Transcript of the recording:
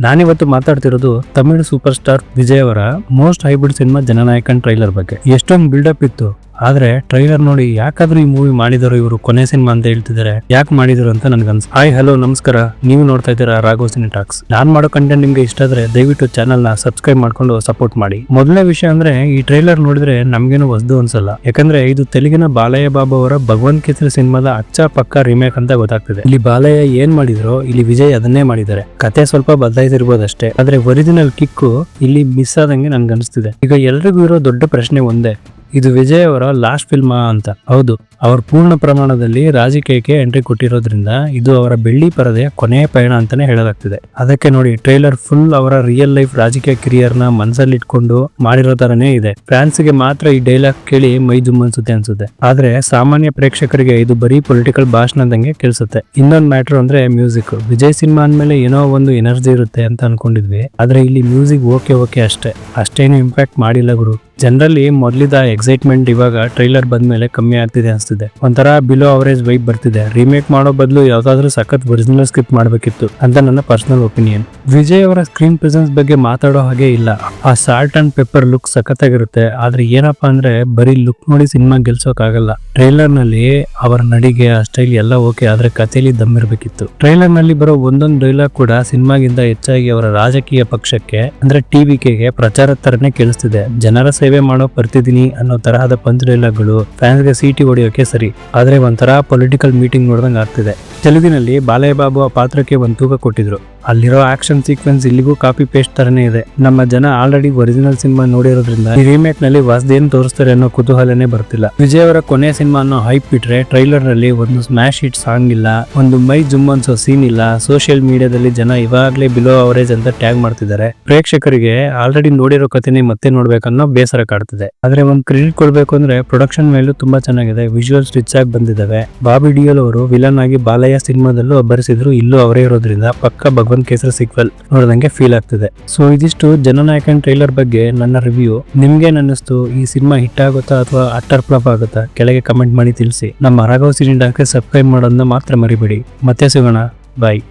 ನಾನಿವತ್ತು ಮಾತಾಡ್ತಿರೋದು Tamil super star Vijay ಅವರ ಮೋಸ್ಟ್ ಹೈಬ್ರಿಡ್ ಸಿನಿಮಾ ಜನನಾಯಕನ್ ಟ್ರೈಲರ್ ಬಗ್ಗೆ. ಎಷ್ಟೊಂದು ಬಿಲ್ಡಪ್ ಇತ್ತು, ಆದ್ರೆ ಟ್ರೈಲರ್ ನೋಡಿ ಯಾಕಾದ್ರೂ ಈ ಮೂವಿ ಮಾಡಿದ್ರು ಇವರು ಕೊನೆ ಸಿನಿಮಾ ಅಂತ ಹೇಳ್ತಿದ್ದಾರೆ, ಯಾಕೆ ಮಾಡಿದ್ರು ಅಂತ ನನ್ಗನ್ಸ್. ಹಾಯ್ ಹಲೋ ನಮಸ್ಕಾರ, ನೀವು ನೋಡ್ತಾ ಇದ್ದೀರಾ ರಾಘವ್ ಸಿನಿ ಟಾಕ್ಸ್. ನಾನ್ ಮಾಡೋ ಕಂಟೆಂಟ್ ನಿಮ್ಗೆ ಇಷ್ಟ ಆದ್ರೆ ದಯವಿಟ್ಟು ಚಾನಲ್ ನ ಸಬ್ಸ್ಕ್ರೈಬ್ ಮಾಡ್ಕೊಂಡು ಸಪೋರ್ಟ್ ಮಾಡಿ. ಮೊದಲನೇ ವಿಷಯ ಅಂದ್ರೆ ಈ ಟ್ರೈಲರ್ ನೋಡಿದ್ರೆ ನಮ್ಗೇನು ಹೊಸದು ಅನ್ಸಲ್ಲ, ಯಾಕಂದ್ರೆ ಇದು ತೆಲುಗಿನ ಬಾಲಯ್ಯ ಬಾಬು ಅವರ ಭಗವಂತ ಕೇಸರಿ ಸಿನಿಮಾದ ಅಚ್ಚ ಪಕ್ಕ ರಿಮೇಕ್ ಅಂತ ಗೊತ್ತಾಗ್ತಿದೆ. ಇಲ್ಲಿ ಬಾಲಯ್ಯ ಏನ್ ಮಾಡಿದ್ರು, ಇಲ್ಲಿ ವಿಜಯ್ ಅದನ್ನೇ ಮಾಡಿದ್ದಾರೆ. ಕತೆ ಸ್ವಲ್ಪ ಬದಲಾಯಿಸಿರ್ಬೋದಷ್ಟೇ, ಆದ್ರೆ ಒರಿಜಿನಲ್ ಕಿಕ್ಕು ಇಲ್ಲಿ ಮಿಸ್ ಆದಂಗೆ ನನ್ಗನ್ಸ್ತಿದೆ. ಈಗ ಎಲ್ರಿಗೂ ಇರೋ ದೊಡ್ಡ ಪ್ರಶ್ನೆ ಒಂದೇ, ಇದು ವಿಜಯ್ ಅವರ ಲಾಸ್ಟ್ ಫಿಲ್ಮಾ ಅಂತ. ಹೌದು, ಅವರು ಪೂರ್ಣ ಪ್ರಮಾಣದಲ್ಲಿ ರಾಜಕೀಯಕ್ಕೆ ಎಂಟ್ರಿ ಕೊಟ್ಟಿರೋದ್ರಿಂದ ಇದು ಅವರ ಬೆಳ್ಳಿ ಪರದೆಯ ಕೊನೆಯ ಪಯಣ ಅಂತಾನೆ ಹೇಳಲಾಗ್ತಿದೆ. ಅದಕ್ಕೆ ನೋಡಿ ಟ್ರೈಲರ್ ಫುಲ್ ಅವರ ರಿಯಲ್ ಲೈಫ್ ರಾಜಕೀಯ ಕಿರಿಯರ್ ನ ಮನಸ್ಸಲ್ಲಿ ಇಟ್ಕೊಂಡು ಮಾಡಿರೋ ತರನೇ ಇದೆ. ಫ್ಯಾನ್ಸ್ ಗೆ ಮಾತ್ರ ಈ ಡೈಲಾಗ್ ಕೇಳಿ ಮೈ ಜುಮ್ ಅನ್ಸುತ್ತೆ, ಆದ್ರೆ ಸಾಮಾನ್ಯ ಪ್ರೇಕ್ಷಕರಿಗೆ ಇದು ಬರೀ ಪೊಲಿಟಿಕಲ್ ಭಾಷಣದಂಗೆ ಕೇಳಿಸುತ್ತೆ. ಇನ್ನೊಂದು ಮ್ಯಾಟರ್ ಅಂದ್ರೆ ಮ್ಯೂಸಿಕ್. ವಿಜಯ್ ಸಿನಿಮಾ ಅಂದ್ಮೇಲೆ ಏನೋ ಒಂದು ಎನರ್ಜಿ ಇರುತ್ತೆ ಅಂತ ಅನ್ಕೊಂಡಿದ್ವಿ, ಆದ್ರೆ ಇಲ್ಲಿ ಮ್ಯೂಸಿಕ್ ಓಕೆ ಅಷ್ಟೇನು ಇಂಪ್ಯಾಕ್ಟ್ ಮಾಡಿಲ್ಲ ಗುರು. ಜನರಲ್ಲಿ ಮೊದಲಿದ ಎಕ್ಸೈಟ್ಮೆಂಟ್ ಇವಾಗ ಟ್ರೈಲರ್ ಬಂದ್ಮೇಲೆ ಕಮ್ಮಿ ಆಗ್ತಿದೆ ಅನ್ಸ್ತಿದೆ. ಒಂಥರ ಬಿಲೋ ಅವರೇಜ್ ವೈಬ್ ಬರ್ತಿದೆ. ರೀಮೇಕ್ ಮಾಡೋ ಬದಲು ಯಾವ್ದಾದ್ರು ಸಖತ್ ಒರಿಜಿನಲ್ ಸ್ಕ್ರಿಪ್ಟ್ ಮಾಡ್ಬೇಕಿತ್ತು ಅಂತ ನನ್ನ ಪರ್ಸನಲ್ ಒಪಿನಿಯನ್. ವಿಜಯ್ ಅವರ ಸ್ಕ್ರೀನ್ ಪ್ರೆಸೆನ್ಸ್ ಬಗ್ಗೆ ಮಾತಾಡೋ ಹಾಗೆ ಇಲ್ಲ. ಆ ಸಾಲ್ಟ್ ಅಂಡ್ ಪೆಪ್ಪರ್ ಲುಕ್ ಸಖತ್ತಾಗಿರುತ್ತೆ, ಆದ್ರೆ ಏನಪ್ಪಾ ಅಂದ್ರೆ ಬರೀ ಲುಕ್ ನೋಡಿ ಸಿನಿಮಾ ಗೆಲ್ಸೋಕ್ ಆಗಲ್ಲ. ಟ್ರೈಲರ್ ನಲ್ಲಿ ಅವರ ನಡಿಗೆ ಆ ಸ್ಟೈಲ್ ಎಲ್ಲ ಓಕೆ, ಆದ್ರೆ ಕಥೆಯಲ್ಲಿ ದಮ್ ಇರ್ಬೇಕಿತ್ತು. ಟ್ರೈಲರ್ ನಲ್ಲಿ ಬರೋ ಒಂದೊಂದು ಡೈಲಾಗ್ ಕೂಡ ಸಿನಿಮಾಗಿಂತ ಹೆಚ್ಚಾಗಿ ಅವರ ರಾಜಕೀಯ ಪಕ್ಷಕ್ಕೆ ಅಂದ್ರೆ ಟಿವಿಕೆಗೆ ಪ್ರಚಾರದ ತರನೇ ಕೇಳಿಸ್ತಿದೆ. ಜನರ ಸೇವೆ ಮಾಡೋ ಬರ್ತಿದೀನಿ ಅನ್ನೋ ತರಹದ ಪಂಚ್ ಡೈಲಾಗ್ಗಳು ಫ್ಯಾನ್ಸ್ಗೆ ಸೀಟಿ ಹೊಡೆಯೋಕೆ ಸರಿ, ಆದ್ರೆ ಒಂಥರ ಪೊಲಿಟಿಕಲ್ ಮೀಟಿಂಗ್ ನೋಡ್ದಂಗೆ ಆಗ್ತಿದೆ. ತೆಲುಗಿನಲ್ಲಿ ಬಾಲಯ್ಯ ಬಾಬು ಆ ಪಾತ್ರಕ್ಕೆ ಒಂದು ತೂಕ ಕೊಟ್ಟಿದ್ರು. ಅಲ್ಲಿರೋ ಆಕ್ಷನ್ ಸೀಕ್ವೆನ್ಸ್ ಇಲ್ಲಿಗೂ ಕಾಪಿ ಪೇಸ್ಟ್ ತರನೇ ಇದೆ. ನಮ್ಮ ಜನ ಆಲ್ರೆಡಿ ಒರಿಜಿನಲ್ ಸಿನಿಮಾ ನೋಡಿರೋದ್ರಿಂದ ಈ ರೀಮೇಕ್ ನಲ್ಲಿ ಹೊಸದೇನು ತೋರಿಸ್ತಾರೆ ಅನ್ನೋ ಕುತೂಹಲನೇ ಬರ್ತಿಲ್ಲ. ವಿಜಯ್ ಅವರ ಕೊನೆ ಸಿನಿಮಾ ಅನ್ನೋ ಹೈಪ್ ಬಿಟ್ರೆ ಟ್ರೈಲರ್ ನಲ್ಲಿ ಒಂದು ಸ್ಮ್ಯಾಶ್ ಹಿಟ್ ಸಾಂಗ್ ಇಲ್ಲ, ಒಂದು ಮೈ ಜುಮ್ ಅನ್ಸೋ ಸೀನ್ ಇಲ್ಲ. ಸೋಷಿಯಲ್ ಮೀಡಿಯಾದಲ್ಲಿ ಜನ ಇವಾಗ್ಲೇ ಬಿಲೋ ಅವರೇಜ್ ಅಂತ ಟ್ಯಾಗ್ ಮಾಡ್ತಿದ್ದಾರೆ. ಪ್ರೇಕ್ಷಕರಿಗೆ ಆಲ್ರೆಡಿ ನೋಡಿರೋ ಕಥೆನೇ ಮತ್ತೆ ನೋಡ್ಬೇಕನ್ನೋ ಬೇಸರ ಕಾಡ್ತಿದೆ. ಆದ್ರೆ ಒಂದು ಕ್ರೆಡಿಟ್ ಕೊಡ್ಬೇಕು ಅಂದ್ರೆ ಪ್ರೊಡಕ್ಷನ್ ಮೇಲೂ ತುಂಬಾ ಚೆನ್ನಾಗಿದೆ. ವಿಜುವಲ್ಸ್ ರಿಚ್ ಆಗಿ ಬಂದಿದ್ದಾವೆ. ಬಾಬಿ ಡಿಯೋಲ್ ಅವರು ವಿಲನ್ ಆಗಿ ಬಾಲಯ್ಯ ಸಿನಿಮಾದಲ್ಲೂ ಅಬ್ಬರಿಸಿದ್ರು, ಇಲ್ಲೂ ಅವರೇ ಇರೋದ್ರಿಂದ ಪಕ್ಕ ಭಗವಂತ ಕೇಸರಿ ಸೀಕ್ವೆಲ್ ನೋಡಿದಂಗೆ ಫೀಲ್ ಆಗ್ತಿದೆ. ಸೊ ಇದಿಷ್ಟು ಜನನಾಯಕನ್ ಟ್ರೈಲರ್ ಬಗ್ಗೆ ನನ್ನ ರಿವ್ಯೂ. ನಿಮ್ಗೇನ್ ಅನ್ನಿಸ್ತು? ಈ ಸಿನಿಮಾ ಹಿಟ್ ಆಗುತ್ತಾ ಅಥವಾ ಅಟ್ಟರ್ ಫ್ಲಾಪ್ ಆಗುತ್ತಾ? ಕೆಳಗೆ ಕಮೆಂಟ್ ಮಾಡಿ ತಿಳಿಸಿ. ನಮ್ಮ ರಾಘವ್ ಸಿನಿ ಟಾಕ್ಸ್ ಸಬ್ಸ್ಕ್ರೈಬ್ ಮಾಡೋದನ್ನ ಮಾತ್ರ ಮರಿಬೇಡಿ. ಮತ್ತೆ ಸಿಗೋಣ, ಬಾಯ್.